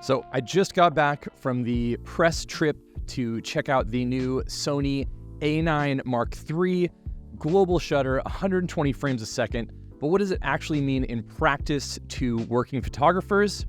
So I just got back from the press trip to check out the new Sony A9 Mark III global shutter, 120 frames a second. But what does it actually mean in practice to working photographers?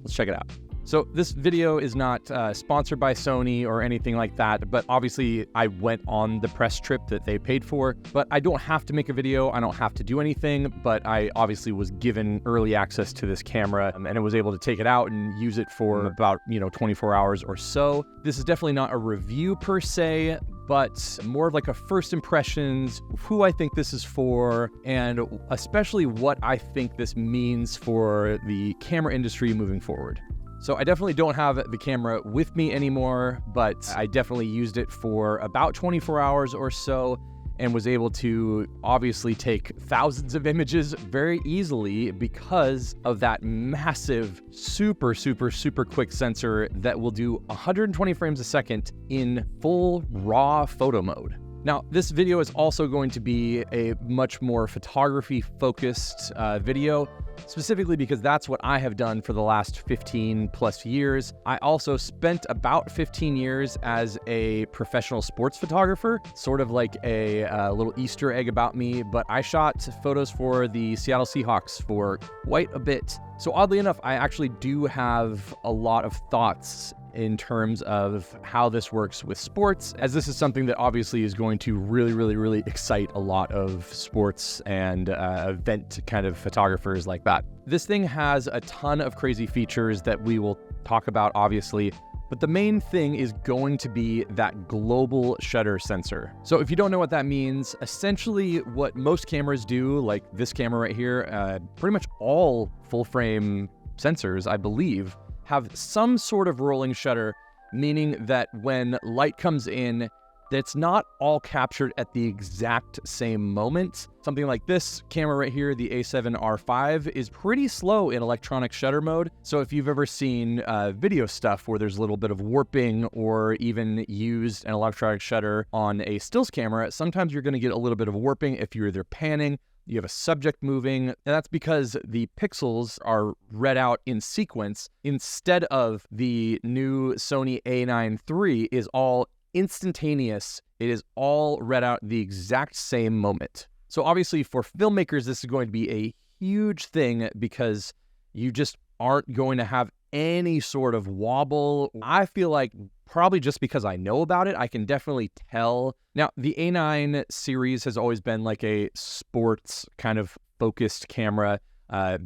Let's check it out. So this video is not sponsored by Sony or anything like that, but obviously I went on the press trip that they paid for, but I don't have to make a video. I don't have to do anything, but I obviously was given early access to this camera and I was able to take it out and use it for about, 24 hours or so. This is definitely not a review per se, but more of like a first impressions, who I think this is for, and especially what I think this means for the camera industry moving forward. So I definitely don't have the camera with me anymore, but I definitely used it for about 24 hours or so and was able to obviously take thousands of images very easily because of that massive, super quick sensor that will do 120 frames a second in full raw photo mode. Now, this video is also going to be a much more photography-focused video, specifically because that's what I have done for the last 15 plus years. I also spent about 15 years as a professional sports photographer, sort of like a little Easter egg about me, but I shot photos for the Seattle Seahawks for quite a bit. So oddly enough, I actually do have a lot of thoughts in terms of how this works with sports, as this is something that obviously is going to really excite a lot of sports and event kind of photographers like that. This thing has a ton of crazy features that we will talk about, obviously, but the main thing is going to be that global shutter sensor. So if you don't know what that means, essentially what most cameras do, like this camera right here, pretty much all full frame sensors, I believe, have some sort of rolling shutter, meaning that when light comes in, that's not all captured at the exact same moment. Something like this camera right here, the A7R5, is pretty slow in electronic shutter mode. So if you've ever seen video stuff where there's a little bit of warping or even used an electronic shutter on a stills camera, sometimes you're gonna get a little bit of warping if you're either panning, you have a subject moving, and that's because the pixels are read out in sequence instead of the new Sony A9 III is all instantaneous. It is all read out the exact same moment. So obviously for filmmakers, this is going to be a huge thing because you just aren't going to have any sort of wobble. I feel like probably just because I know about it, I can definitely tell. Now, the A9 series has always been like a sports kind of focused camera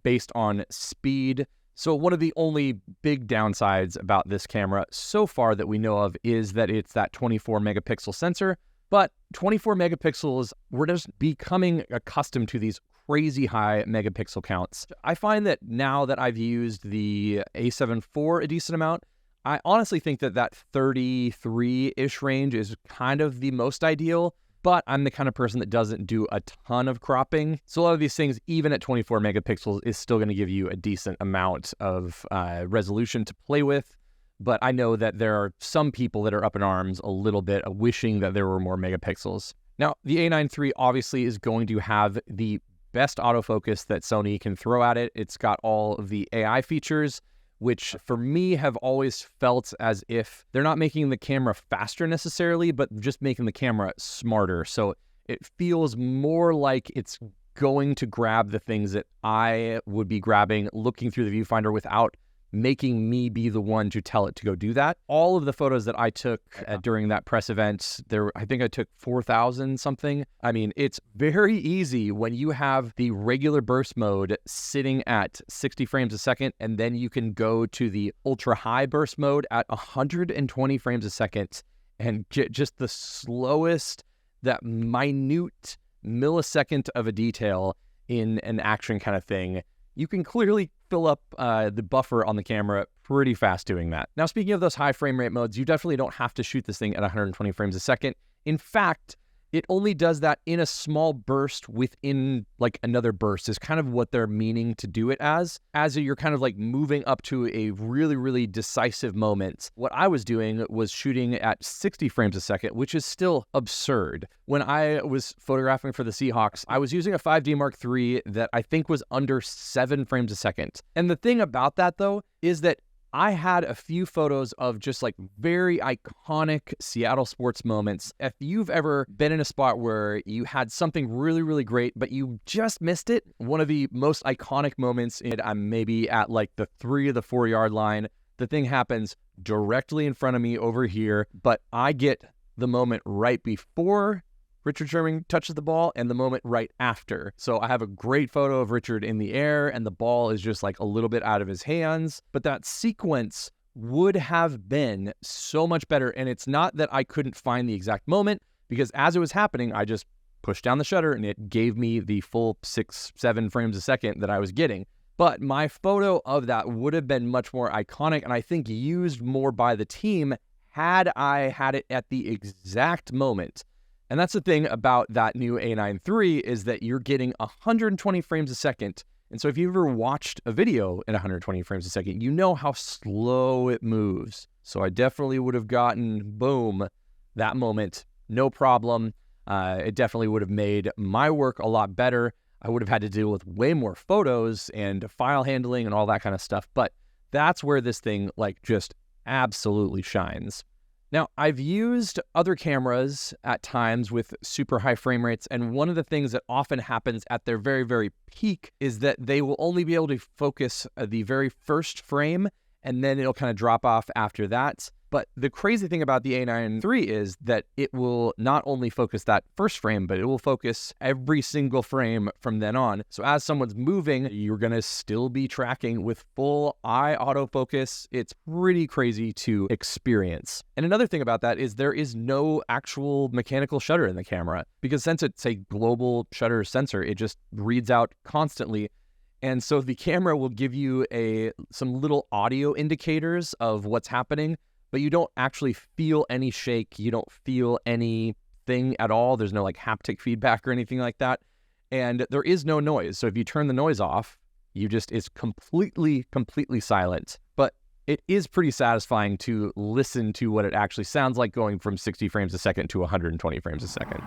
based on speed. So one of the only big downsides about this camera so far that we know of is that it's that 24 megapixel sensor. But 24 megapixels, we're just becoming accustomed to these crazy high megapixel counts. I find that now that I've used the A7 IV a decent amount, I honestly think that that 33-ish range is kind of the most ideal, but I'm the kind of person that doesn't do a ton of cropping. So a lot of these things, even at 24 megapixels, is still going to give you a decent amount of resolution to play with. But I know that there are some people that are up in arms a little bit, wishing that there were more megapixels. Now, the A9 III obviously is going to have the best autofocus that Sony can throw at it. It's got all of the AI features, which for me have always felt as if they're not making the camera faster necessarily, but just making the camera smarter. So it feels more like it's going to grab the things that I would be grabbing looking through the viewfinder without making me be the one to tell it to go do that. All of the photos that I took during that press event, I think I took 4,000 something. I mean, it's very easy when you have the regular burst mode sitting at 60 frames a second, and then you can go to the ultra high burst mode at 120 frames a second and get just the slowest, that minute millisecond of a detail in an action kind of thing. You can clearly fill up the buffer on the camera pretty fast doing that. Now, speaking of those high frame rate modes, you definitely don't have to shoot this thing at 120 frames a second. In fact, it only does that in a small burst within like another burst is kind of what they're meaning to do it as you're kind of like moving up to a really decisive moment. What I was doing was shooting at 60 frames a second, which is still absurd. When I was photographing for the Seahawks, I was using a 5D Mark III that I think was under 7 frames a second. And the thing about that though, is that I had a few photos of just like very iconic Seattle sports moments. If you've ever been in a spot where you had something really, really great, but you just missed it, one of the most iconic moments, I'm maybe at like the 3 or the 4 yard line. The thing happens directly in front of me over here, but I get the moment right before Richard Sherman touches the ball and the moment right after. So I have a great photo of Richard in the air and the ball is just like a little bit out of his hands. But that sequence would have been so much better. And it's not that I couldn't find the exact moment, because as it was happening, I just pushed down the shutter and it gave me the full 6-7 frames a second that I was getting. But my photo of that would have been much more iconic and I think used more by the team had I had it at the exact moment. And that's the thing about that new A9 III is that you're getting 120 frames a second. And so if you ever watched a video at 120 frames a second, you know how slow it moves. So I definitely would have gotten, boom, that moment, no problem. It definitely would have made my work a lot better. I would have had to deal with way more photos and file handling and all that kind of stuff. But that's where this thing like just absolutely shines. Now, I've used other cameras at times with super high frame rates, and one of the things that often happens at their very, very peak is that they will only be able to focus the very first frame, and then it'll kind of drop off after that. But the crazy thing about the A9 III is that it will not only focus that first frame, but it will focus every single frame from then on. So as someone's moving, you're going to still be tracking with full eye autofocus. It's pretty crazy to experience. And another thing about that is there is no actual mechanical shutter in the camera, because since it's a global shutter sensor, it just reads out constantly. And so the camera will give you some little audio indicators of what's happening, but you don't actually feel any shake. You don't feel anything at all. There's no like haptic feedback or anything like that. And there is no noise. So if you turn the noise off, it's completely silent. But it is pretty satisfying to listen to what it actually sounds like going from 60 frames a second to 120 frames a second.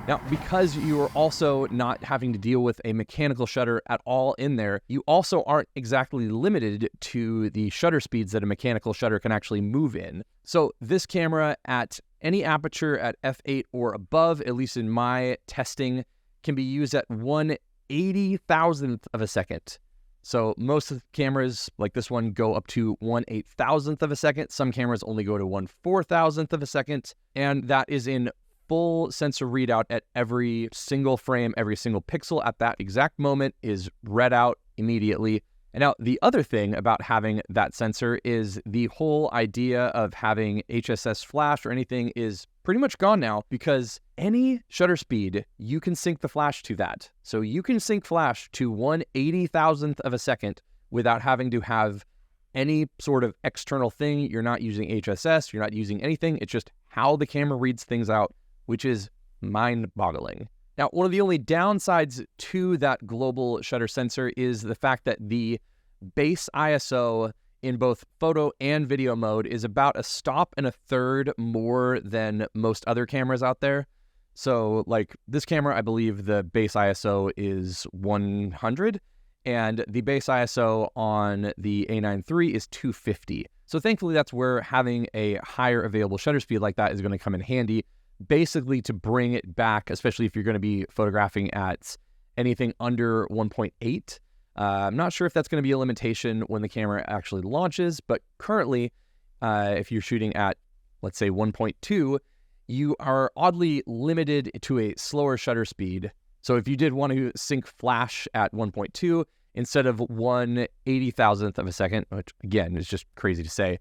Now, because you are also not having to deal with a mechanical shutter at all in there, you also aren't exactly limited to the shutter speeds that a mechanical shutter can actually move in. So this camera at any aperture at f8 or above, at least in my testing, can be used at 1/80,000th of a second. So most of the cameras like this one go up to 1/8000th of a second. Some cameras only go to 1/4000th of a second. And that is in full sensor readout at every single frame, every single pixel at that exact moment is read out immediately. And now the other thing about having that sensor is the whole idea of having HSS flash or anything is pretty much gone now, because any shutter speed, you can sync the flash to that. So you can sync flash to 1/80,000th of a second without having to have any sort of external thing. You're not using HSS, you're not using anything. It's just how the camera reads things out, which is mind-boggling. Now, one of the only downsides to that global shutter sensor is the fact that the base ISO in both photo and video mode is about a stop and a third more than most other cameras out there. So like this camera, I believe the base ISO is 100, and the base ISO on the A9 III is 250. So thankfully, that's where having a higher available shutter speed like that is going to come in handy, basically to bring it back, especially if you're going to be photographing at anything under 1.8. I'm not sure if that's going to be a limitation when the camera actually launches, but currently, if you're shooting at, let's say, 1.2, you are oddly limited to a slower shutter speed. So if you did want to sync flash at 1.2, instead of 1/80,000th of a second, which again is just crazy to say,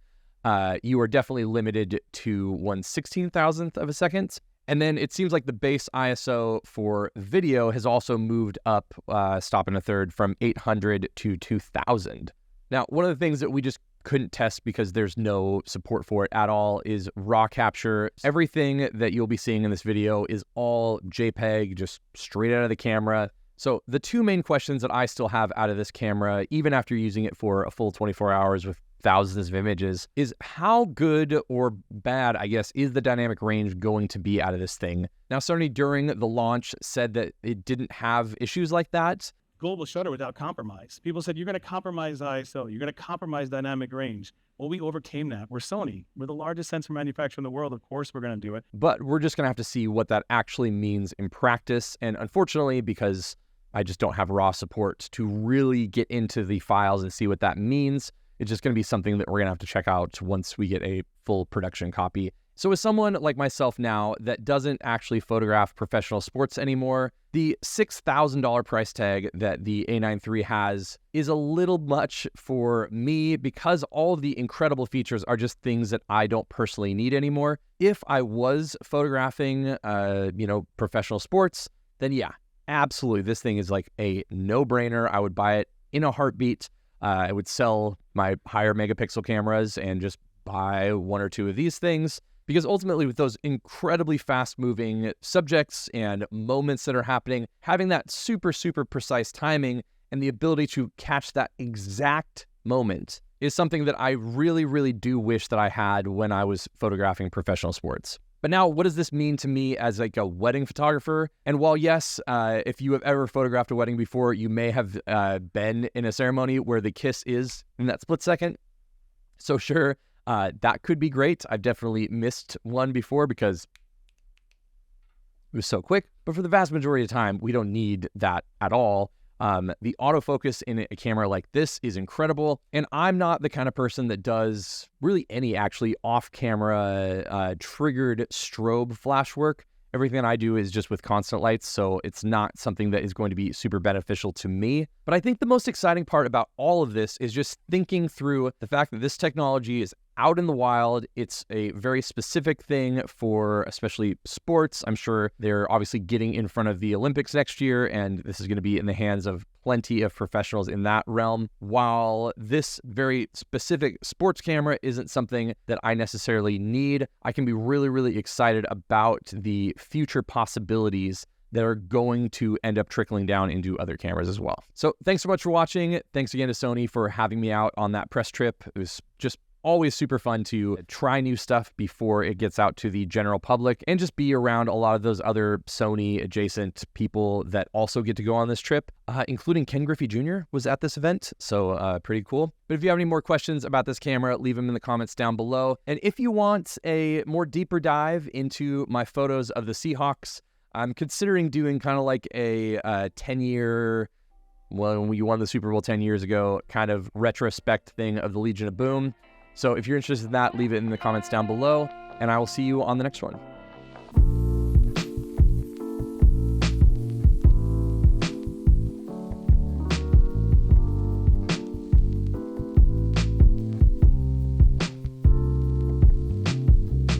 you are definitely limited to 1/16,000th of a second. And then it seems like the base ISO for video has also moved up, stop and a third, from 800 to 2000. Now, one of the things that we just couldn't test because there's no support for it at all is raw capture. Everything that you'll be seeing in this video is all JPEG, just straight out of the camera. So the two main questions that I still have out of this camera, even after using it for a full 24 hours with thousands of images, is how good or bad, I guess, is the dynamic range going to be out of this thing? Now, Sony during the launch said that it didn't have issues like that, global shutter without compromise. People said, you're going to compromise ISO, you're going to compromise dynamic range. Well, we overcame that. We're Sony. We're the largest sensor manufacturer in the world. Of course, we're going to do it. But we're just going to have to see what that actually means in practice. And unfortunately, because I just don't have raw support to really get into the files and see what that means, it's just going to be something that we're going to have to check out once we get a full production copy. So as someone like myself now that doesn't actually photograph professional sports anymore, the $6,000 price tag that the A9 III has is a little much for me because all of the incredible features are just things that I don't personally need anymore. If I was photographing, professional sports, then yeah, absolutely. This thing is like a no-brainer. I would buy it in a heartbeat. I would sell my higher megapixel cameras and just buy one or two of these things. Because ultimately, with those incredibly fast-moving subjects and moments that are happening, having that super, super precise timing and the ability to catch that exact moment is something that I really, really do wish that I had when I was photographing professional sports. But now, what does this mean to me as like a wedding photographer? And while yes, if you have ever photographed a wedding before, you may have been in a ceremony where the kiss is in that split second. So sure, that could be great. I've definitely missed one before because it was so quick. But for the vast majority of the time, we don't need that at all. The autofocus in a camera like this is incredible. And I'm not the kind of person that does really any actually off-camera triggered strobe flash work. Everything that I do is just with constant lights, so it's not something that is going to be super beneficial to me. But I think the most exciting part about all of this is just thinking through the fact that this technology is out in the wild. It's a very specific thing for especially sports. I'm sure they're obviously getting in front of the Olympics next year, and this is going to be in the hands of plenty of professionals in that realm. While this very specific sports camera isn't something that I necessarily need, I can be really, really excited about the future possibilities that are going to end up trickling down into other cameras as well. So thanks so much for watching. Thanks again to Sony for having me out on that press trip. It was just always super fun to try new stuff before it gets out to the general public and just be around a lot of those other Sony adjacent people that also get to go on this trip, including Ken Griffey Jr. was at this event. So pretty cool. But if you have any more questions about this camera, leave them in the comments down below. And if you want a more deeper dive into my photos of the Seahawks, I'm considering doing kind of like a 10-year, when you won the Super Bowl 10 years ago, kind of retrospect thing of the Legion of Boom. So if you're interested in that, leave it in the comments down below, and I will see you on the next one.